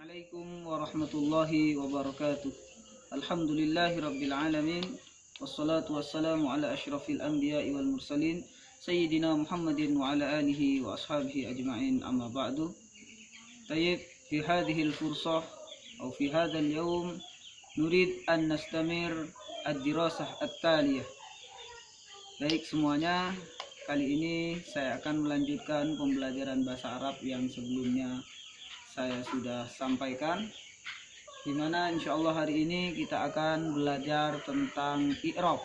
Assalamualaikum warahmatullahi wabarakatuh. Alhamdulillahi rabbil alamin. Wassalatu wassalamu ala asyrafil anbiya'i wal mursalin Sayyidina Muhammadin wa ala alihi wa ashabihi ajma'in, amma ba'du. Tayyib, fi hadhihi al-fursah atau fi hadha al-yawm nurid an nastamir ad-dirasah at-taliyah. Baik semuanya, kali ini saya akan melanjutkan pembelajaran bahasa Arab yang sebelumnya saya sudah sampaikan, dimana insya Allah hari ini kita akan belajar tentang i'rab.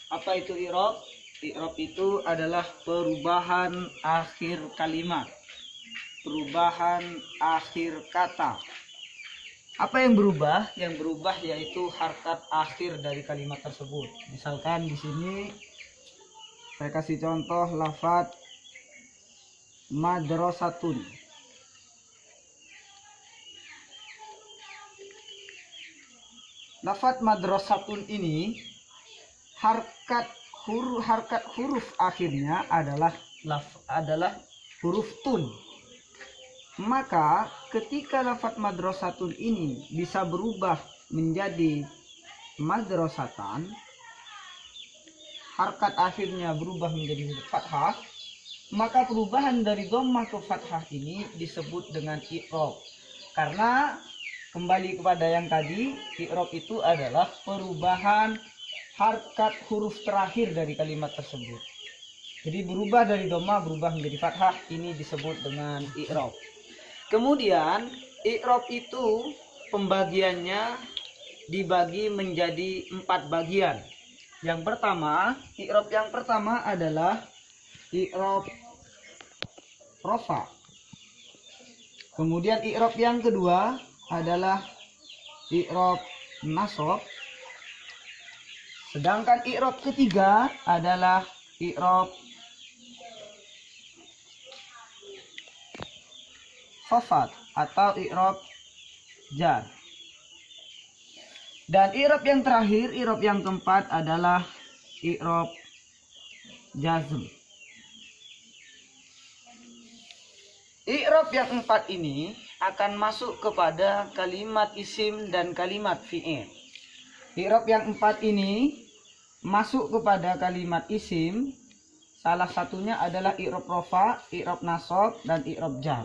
Apa itu i'rab? I'rab itu adalah perubahan akhir kalimat, perubahan akhir kata. Apa yang berubah? Yang berubah yaitu harkat akhir dari kalimat tersebut. Misalkan di sini saya kasih contoh lafadz madrasatun. Lafadz madrasatun ini harkat huruf akhirnya adalah huruf tun. Maka ketika lafadz madrasatun ini bisa berubah menjadi madrasatan, harkat akhirnya berubah menjadi huruf fathah, maka perubahan dari dhammah ke fathah ini disebut dengan i'rab. Karena kembali kepada yang tadi, i'rab itu adalah perubahan harkat huruf terakhir dari kalimat tersebut. Jadi berubah dari dhammah berubah menjadi fathah, ini disebut dengan i'rab. Kemudian i'rab itu pembagiannya dibagi menjadi 4 bagian. Yang pertama, i'rab yang pertama adalah i'rab rafa. Kemudian i'rab yang kedua adalah i'rab nasab. Sedangkan i'rab ketiga adalah i'rab khafat atau i'rab jar. Dan i'rab yang terakhir, i'rab yang keempat adalah i'rab jazm. I'rab yang 4 ini akan masuk kepada kalimat isim dan kalimat fi'il. I'rab yang 4 ini masuk kepada kalimat isim. Salah satunya adalah i'rab rafa, i'rab nasab, dan i'rab jar.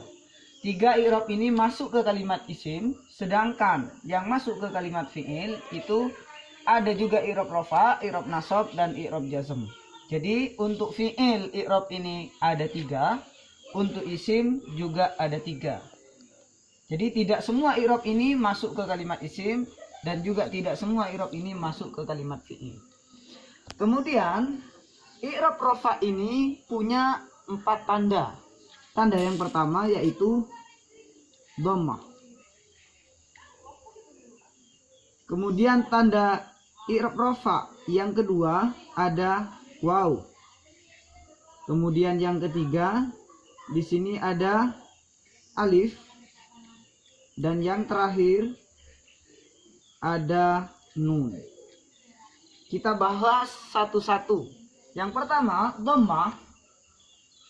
3 i'rab ini masuk ke kalimat isim, sedangkan yang masuk ke kalimat fi'il itu ada juga i'rab rafa, i'rab nasab, dan i'rab jazm. Jadi untuk fi'il i'rab ini ada 3, untuk isim juga ada 3. Jadi tidak semua i'rab ini masuk ke kalimat isim dan juga tidak semua i'rab ini masuk ke kalimat fi'il. Kemudian i'rab rafa ini punya 4 tanda. Tanda yang pertama yaitu dhammah. Kemudian tanda i'rab rafa yang kedua ada waw. Kemudian yang ketiga di sini ada alif. Dan yang terakhir ada nun. Kita bahas satu-satu. Yang pertama, dhammah.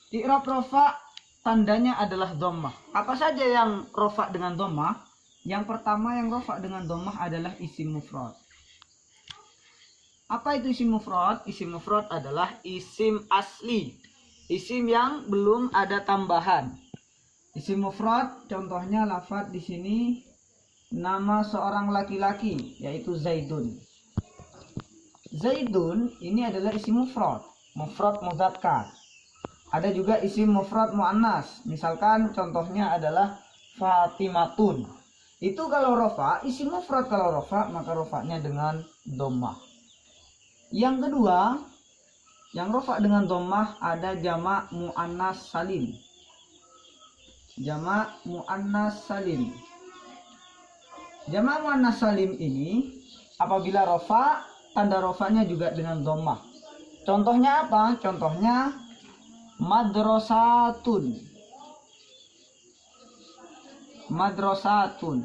I'rab rafa tandanya adalah dhammah. Apa saja yang rafa dengan dhammah? Yang pertama yang rafa dengan dhammah adalah isim mufrad. Apa itu isim mufrad? Isim mufrad adalah isim asli. Isim yang belum ada tambahan. Isim mufrad contohnya lafadz di sini nama seorang laki-laki yaitu Zaidun. Zaidun ini adalah isim mufrad, mufrad mudzakkar. Ada juga isim mufrad muannas. Misalkan contohnya adalah Fatimatun. Itu kalau rafa, isim mufrad kalau rafa maka rafanya dengan dhammah. Yang kedua, yang rafa dengan dhammah ada jamak muannas salim. Jamak muannas salim. Jamak muannas salim ini apabila rafa, tanda rafanya juga dengan dhammah. Contohnya apa? Contohnya madrasatun. Madrasatun.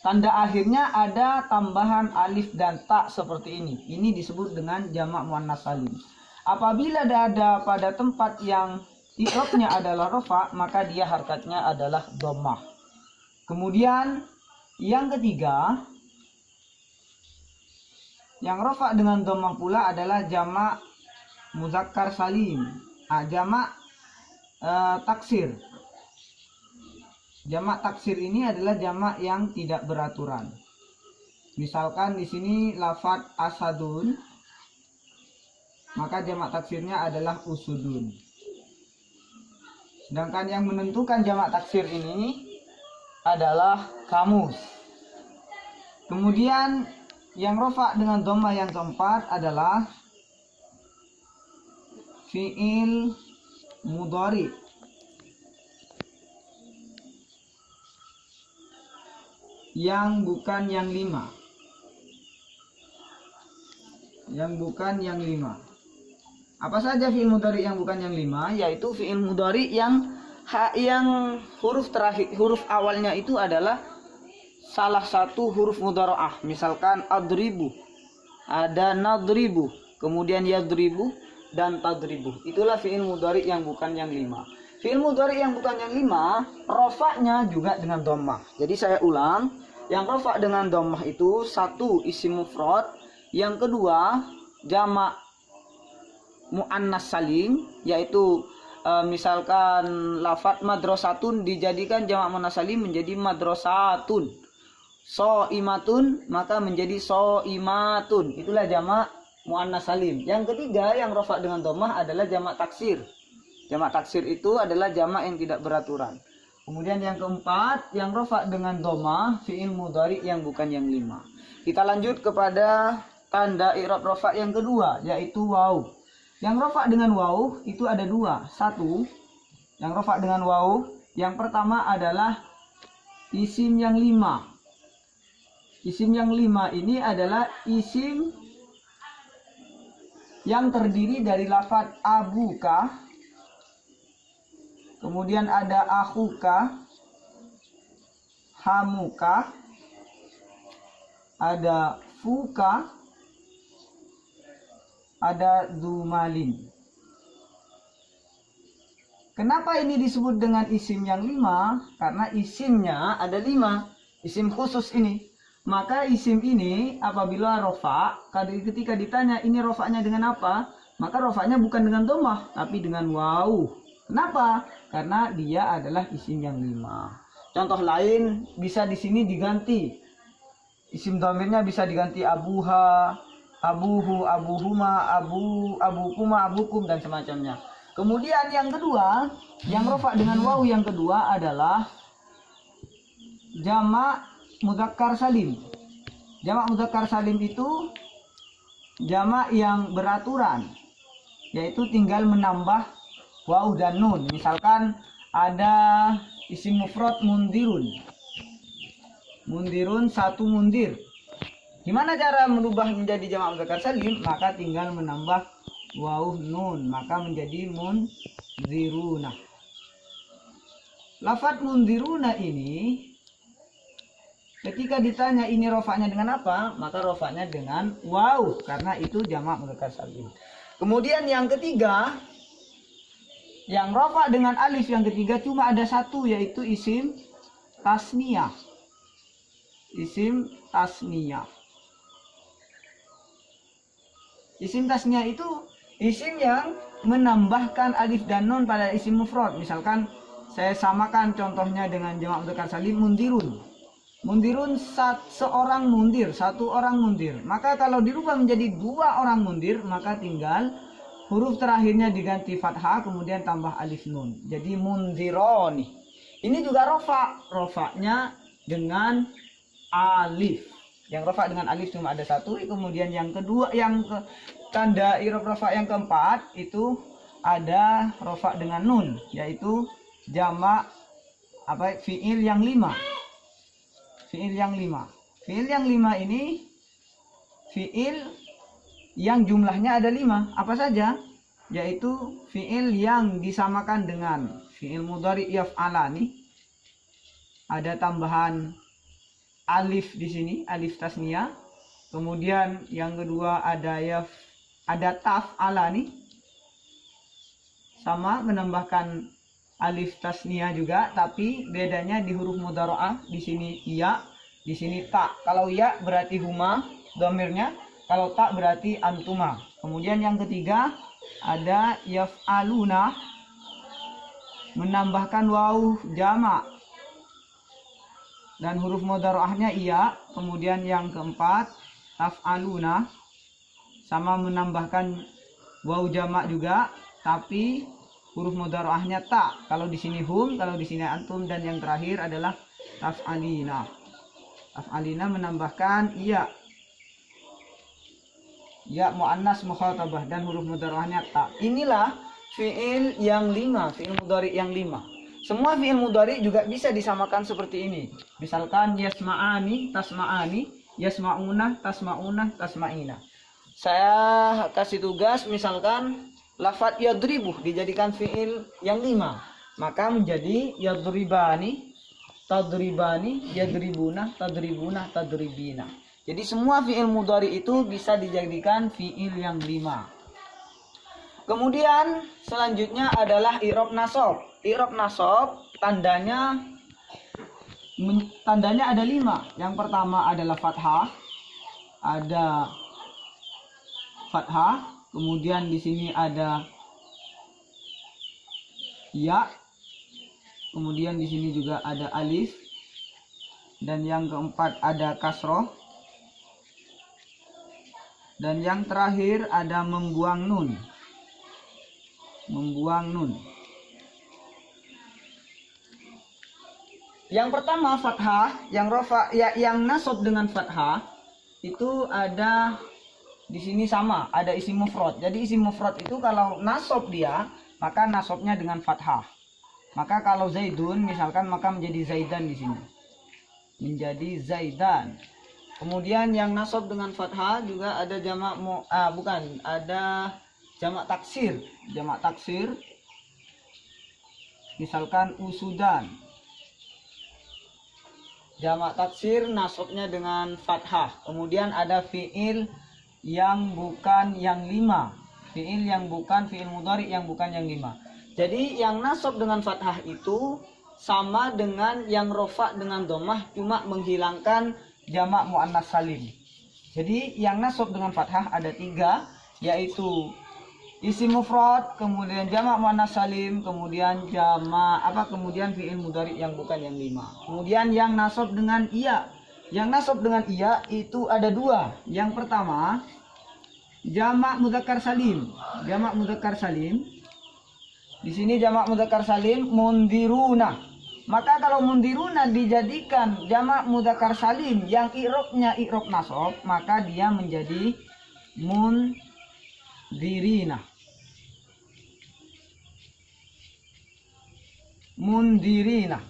Tanda akhirnya ada tambahan alif dan ta seperti ini. Ini disebut dengan jamak muannas salim. Apabila ada pada tempat yang i'rabnya adalah rafa, maka dia harkatnya adalah dhammah. Kemudian yang ketiga, yang rofa dengan dhammah pula adalah jamak muzakkar salim. Jamak taksir. Jamak taksir ini adalah jamak yang tidak beraturan. Misalkan di sini lafadz asadun, maka jamak taksirnya adalah usudun. Sedangkan yang menentukan jamak taksir ini adalah kamus. Kemudian yang rofa dengan dhammah yang keempat adalah fi'il mudhari. Yang bukan yang lima. Apa saja fi'il mudhari yang bukan yang lima? Yaitu fi'il mudhari yang huruf terakhir, huruf awalnya itu adalah salah satu huruf mudhara'ah. Misalkan adribu, ada nadribu, kemudian yadribu dan tadribu. Itulah fi'il mudhari yang bukan yang lima. Fi'il mudhari yang bukan yang lima, rofa'nya juga dengan dhammah. Jadi saya ulang, yang rofa dengan dhammah itu satu isim mufrad, yang kedua jamak muannas salim, yaitu misalkan lafadz madrasatun dijadikan jamak muannas salim menjadi madrasatun. So'imatun maka menjadi so'imatun. Itulah jamak muannas salim. Yang ketiga yang rofa dengan dhammah adalah jamak taksir. Jamak taksir itu adalah jamak yang tidak beraturan. Kemudian yang keempat, yang rofa dengan dhammah, fi'il mudhari yang bukan yang lima. Kita lanjut kepada tanda i'rab rofa yang kedua, yaitu waw. Yang rofa dengan waw itu ada dua. Satu, yang rofa dengan waw, yang pertama adalah isim yang lima. Isim yang lima ini adalah isim yang terdiri dari lafadz abuka, kemudian ada akhuka, hamuka, ada fuka, ada dumalin. Kenapa ini disebut dengan isim yang lima? Karena isimnya ada lima, isim khusus ini. Maka isim ini apabila rofa, ketika ditanya ini rofanya dengan apa, maka rofanya bukan dengan dhammah, tapi dengan waw. Kenapa? Karena dia adalah isim yang lima. Contoh lain bisa di sini diganti. Isim dhamirnya bisa diganti abuha, abuhu, abuhuma, abukuma, abukum dan semacamnya. Kemudian yang kedua, yang rofa dengan waw yang kedua adalah jamak mudzakkar salim. Jamak mudzakkar salim itu jamak yang beraturan, yaitu tinggal menambah waw dan nun. Misalkan ada isim mufrad mundirun. Mundirun, satu mundir. Gimana cara merubah menjadi jamak mudzakkar salim? Maka tinggal menambah waw nun, maka menjadi munziruna. Lafadz munziruna ini ketika ditanya ini rofanya dengan apa, maka rofanya dengan waw, karena itu jamak mudzakkar salim. Kemudian yang ketiga, yang rofa dengan alif yang ketiga cuma ada satu, yaitu isim tasniyah. Isim tasniyah. Isim tasniyah itu isim yang menambahkan alif dan nun pada isim mufrad. Misalkan saya samakan contohnya dengan jamak mudzakkar salim, mundirun. Mundirun seorang mundir, satu orang mundir. Maka kalau dirubah menjadi dua orang mundir, maka tinggal huruf terakhirnya diganti fathah, kemudian tambah alif nun. Jadi mundironi. Ini juga rofa. Rofanya dengan alif. Yang rofa dengan alif cuma ada satu. Kemudian yang kedua, tanda i'rab rofa yang keempat itu ada rofa dengan nun, yaitu jamak fi'il yang lima. Fi'il yang lima. Fi'il yang lima ini fi'il yang jumlahnya ada lima. Apa saja? Yaitu fi'il yang disamakan dengan fi'il mudhari yaf'alani. Ada tambahan alif di sini, alif tasniyah. Kemudian yang kedua ada taf'alani. Sama menambahkan alif tasniah juga, tapi bedanya di huruf mudhara'ah. Di sini ya, di sini ta. Kalau ya berarti huma dhamirnya, kalau ta berarti antuma. Kemudian yang ketiga ada yaf'aluna, menambahkan waw jamak dan huruf mudhara'ahnya iya. Kemudian yang keempat taf'aluna, sama menambahkan waw jamak juga, tapi huruf mudhara'ahnya ta. Kalau di sini hum, kalau di sini antum, dan yang terakhir adalah taf'alina. Taf'alina menambahkan iya, ya muannas mukhatabah, dan huruf mudhara'ahnya ta. Inilah fiil yang 5, fiil mudhari yang 5. Semua fiil mudhari juga bisa disamakan seperti ini. Misalkan yasma'ani, tasma'ani, yasma'una, tasma'una, tasma'ina. Saya kasih tugas misalkan lafadz yadribu dijadikan fiil yang 5, maka menjadi yadribani, tadribani, yadribuna, tadribuna, tadribina. Jadi semua fiil mudhari itu bisa dijadikan fiil yang 5. Kemudian selanjutnya adalah i'rab nasab. I'rab nasab tandanya ada 5. Yang pertama adalah fathah, ada fathah. Kemudian di sini ada ya. Kemudian di sini juga ada alif. Dan yang keempat ada kasroh. Dan yang terakhir ada membuang nun. Membuang nun. Yang pertama fathah, yang rofa, ya, yang nasab dengan fathah itu ada di sini sama, ada isim mufrad. Jadi isim mufrad itu kalau nasab dia, maka nasabnya dengan fathah. Maka kalau zaidun misalkan, maka menjadi zaidan di sini. Menjadi zaidan. Kemudian yang nasab dengan fathah juga ada jamak ada jamak taksir. Jamak taksir misalkan usudan. Jamak taksir nasabnya dengan fathah. Kemudian ada fiil yang bukan yang 5, fiil yang bukan fiil mudhari yang bukan yang 5. Jadi yang nasab dengan fathah itu sama dengan yang rofa dengan dhammah, cuma menghilangkan jamak muannas salim. Jadi yang nasab dengan fathah ada 3, yaitu isim mufrad, kemudian jamak muannas salim, kemudian kemudian fiil mudhari yang bukan yang 5. Kemudian yang nasab dengan iya. Yang nasab dengan iya itu ada 2. Yang pertama jamak mudzakkar salim. Jamak mudzakkar salim. Di sini jamak mudzakkar salim mundiruna. Maka kalau mundiruna dijadikan jamak mudzakkar salim yang i'rabnya i'rab nasab, maka dia menjadi mundirina. Mundirina.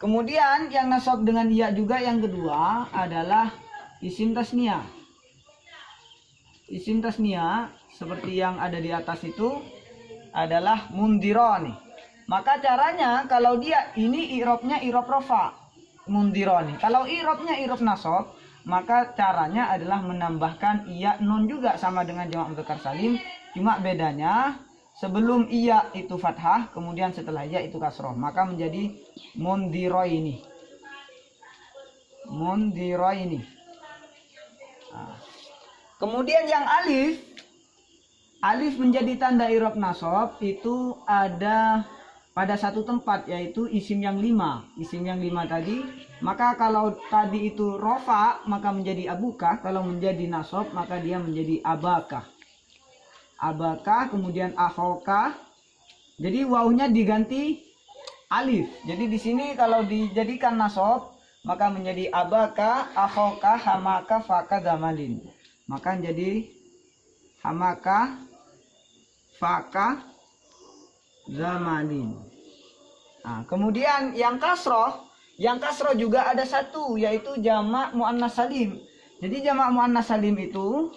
Kemudian yang nasab dengan iya juga yang kedua adalah isim tasniah. Isim tasniah seperti yang ada di atas itu adalah mundironi. Maka caranya kalau dia ini i'rabnya i'rab rofa, mundironi. Kalau i'rabnya i'rab nasab, maka caranya adalah menambahkan iya nun juga sama dengan jamak mudzakkar salim. Cuma bedanya sebelum iya itu fathah, kemudian setelah iya itu kasroh, maka menjadi mundiroini. Mundiroini. Nah. Kemudian yang alif, alif menjadi tanda i'rab nasab itu ada pada satu tempat, yaitu isim yang 5. Isim yang 5 tadi, maka kalau tadi itu rofa maka menjadi abuka, kalau menjadi nasab maka dia menjadi abaka. Abaka, kemudian ahoka. Jadi wawunya diganti alif. Jadi di sini kalau dijadikan nasab maka menjadi abaka, ahoka, hamaka, faka, zamalin. Maka menjadi hamaka, faka, zamalin. Nah, kemudian yang kasroh juga ada 1, yaitu jamak muannas salim. Jadi jamak muannas salim itu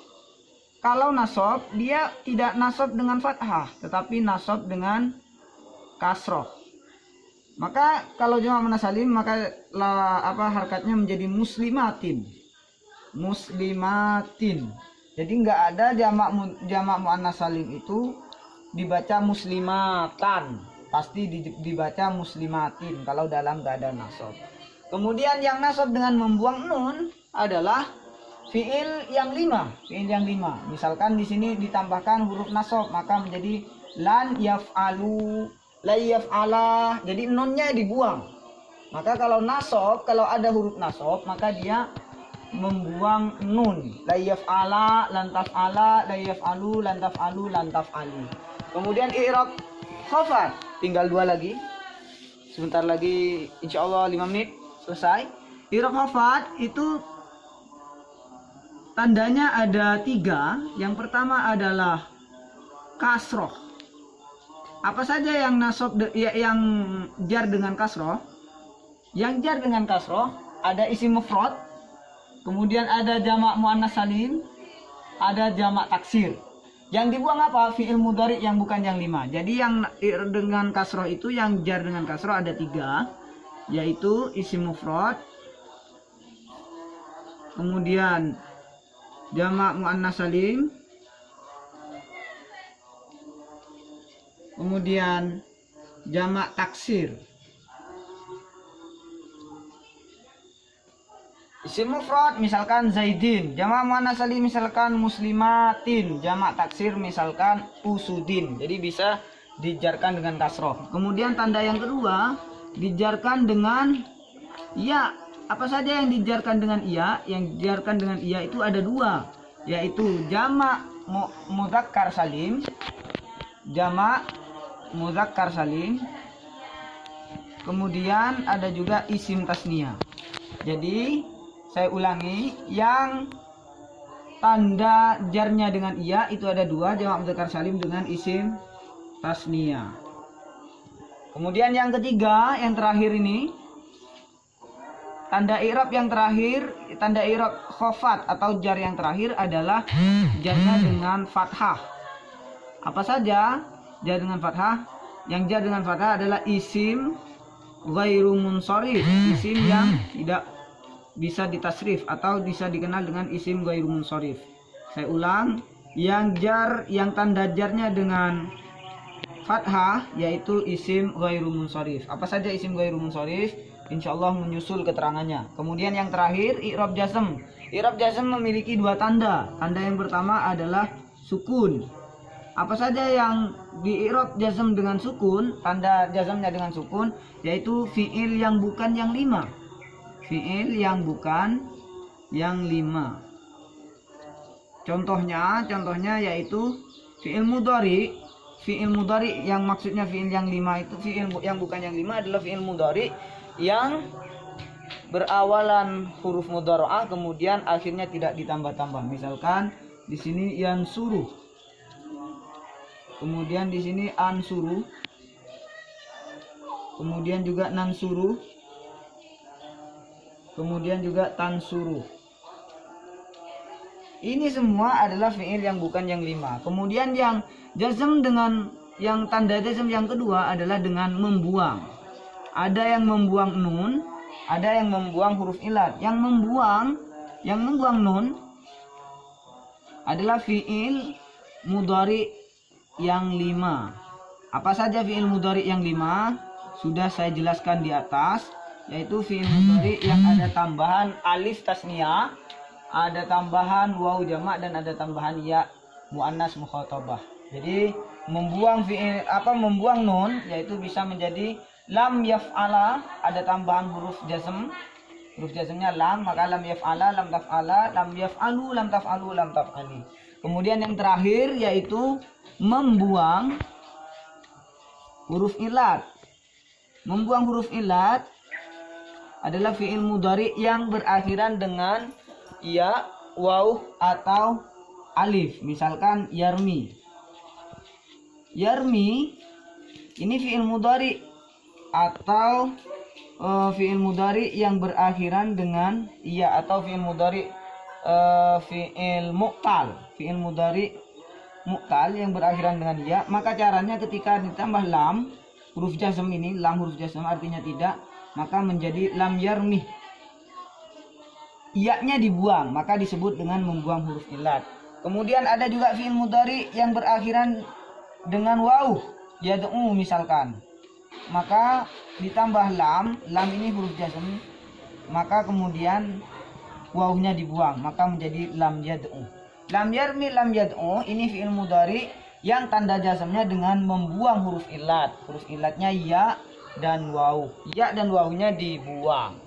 kalau nasab dia tidak nasab dengan fathah, tetapi nasab dengan kasroh. Maka kalau jamak muannas salim maka harkatnya menjadi muslimatin. Muslimatin. Jadi enggak ada jamak muannas salim itu dibaca muslimatan, pasti dibaca muslimatin kalau dalam keadaan nasab. Kemudian yang nasab dengan membuang nun adalah fiil yang 5, fiil yang 5. Misalkan di sini ditambahkan huruf nasab, maka menjadi lan yaf'alu, la yaf'ala. Jadi nunnya dibuang. Maka kalau nasab, kalau ada huruf nasab, maka dia membuang nun. La yaf'ala, lan taf'ala, la yaf'alu, lan taf'alu, lan taf'ali. Kemudian i'rab khafat, tinggal 2 lagi. Sebentar lagi insyaallah 5 menit selesai. I'rab khafat itu tandanya ada 3. Yang pertama adalah kasroh. Apa saja yang nasab yang jar dengan kasroh? Yang jar dengan kasroh ada isim mufrad, kemudian ada jamak muannas salim, ada jamak taksir. Yang dibuang apa? Fi'il mudhari yang bukan yang 5. Jadi yang dengan kasroh itu, yang jar dengan kasroh ada 3, yaitu isim mufrad, kemudian jamak muannas salim, kemudian jamak taksir. Isim mufrad misalkan zaidin, jamak muannas salim misalkan muslimatin, jamak taksir misalkan usudin. Jadi bisa dijarkan dengan kasroh. Kemudian tanda yang kedua dijarkan dengan ya. Apa saja yang dijarkan dengan iya? Yang dijarkan dengan iya itu ada 2, yaitu jamak mudzakkar salim, jamak mudzakkar salim, kemudian ada juga isim tasniyah. Jadi saya ulangi, yang tanda jarnya dengan iya itu ada 2, jamak mudzakkar salim dengan isim tasniyah. Kemudian yang ketiga, yang terakhir ini, tanda i'rab yang terakhir, tanda i'rab khafat atau jar yang terakhir adalah jarnya dengan fathah. Apa saja jar dengan fathah? Yang jar dengan fathah adalah isim ghairu munsharif, isim yang tidak bisa ditasrif atau bisa dikenal dengan isim ghairu munsharif. Saya ulang, yang jar, yang tanda jarnya dengan fathah yaitu isim ghairu munsharif. Apa saja isim ghairu munsharif? Insyaallah menyusul keterangannya. Kemudian yang terakhir i'rab jazm. I'rab jazm memiliki 2 tanda. Tanda yang pertama adalah sukun. Apa saja yang di i'rab jazm dengan sukun, tanda jazmnya dengan sukun, yaitu fiil yang bukan yang 5. Fiil yang bukan yang 5. Contohnya yaitu fiil mudhari. Fiil mudhari yang maksudnya fiil yang 5 itu, fiil yang bukan yang 5 adalah fiil mudhari yang berawalan huruf mudhara'ah kemudian akhirnya tidak ditambah-tambah. Misalkan di sini yansuru, kemudian di sini ansuru, kemudian juga nansuru, kemudian juga tansuru. Ini semua adalah fiil yang bukan yang 5. Kemudian yang jazm dengan yang tanda jazm yang kedua adalah dengan membuang. Ada yang membuang nun, ada yang membuang huruf ilat. Yang membuang nun adalah fiil mudhari yang 5. Apa saja fiil mudhari yang 5? Sudah saya jelaskan di atas, yaitu fiil mudhari yang ada tambahan alif tasniyah, ada tambahan waw jamak, dan ada tambahan ya muannas mukhatabah. Jadi membuang nun yaitu bisa menjadi lam yaf'ala, ada tambahan huruf jazm. Huruf jazmnya lam, maka lam yaf'ala, lam taf'ala, lam yaf'alu, lam taf'alu, lam taf'ali. Kemudian yang terakhir yaitu membuang huruf ilat. Membuang huruf ilat adalah fiil mudhari yang berakhiran dengan ya, waw atau alif. Misalkan yarmi. Yarmi ini fiil mudhari atau fiil mudhari yang berakhiran dengan iya, atau fiil mudhari fiil mu'tal, fiil mudhari mu'tal yang berakhiran dengan iya. Maka caranya ketika ditambah lam huruf jazm ini, lam huruf jazm artinya tidak, maka menjadi lam yarmi. Iya-nya dibuang, maka disebut dengan membuang huruf ilat. Kemudian ada juga fiil mudhari yang berakhiran dengan waw, yad'u misalkan. maka ditambah lam, lam ini huruf jazm, maka kemudian wawunya dibuang, maka menjadi lam yad'u. Lam yarmi lam yad'u ini fi'il mudhari yang tanda jazmnya dengan membuang huruf ilat. Huruf ilatnya ya dan waw. Ya dan wawunya dibuang.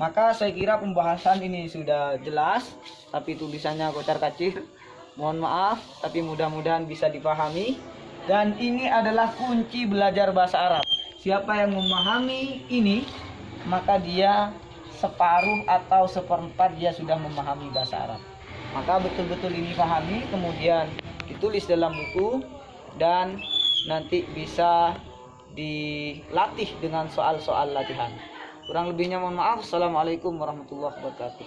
Maka saya kira pembahasan ini sudah jelas, tapi tulisannya kocar-kacir. Mohon maaf, tapi mudah-mudahan bisa dipahami. Dan ini adalah kunci belajar bahasa Arab. Siapa yang memahami ini, maka dia separuh atau seperempat dia sudah memahami bahasa Arab. Maka betul-betul ini pahami, kemudian ditulis dalam buku dan nanti bisa dilatih dengan soal-soal latihan. Kurang lebihnya mohon maaf. Assalamualaikum warahmatullahi wabarakatuh.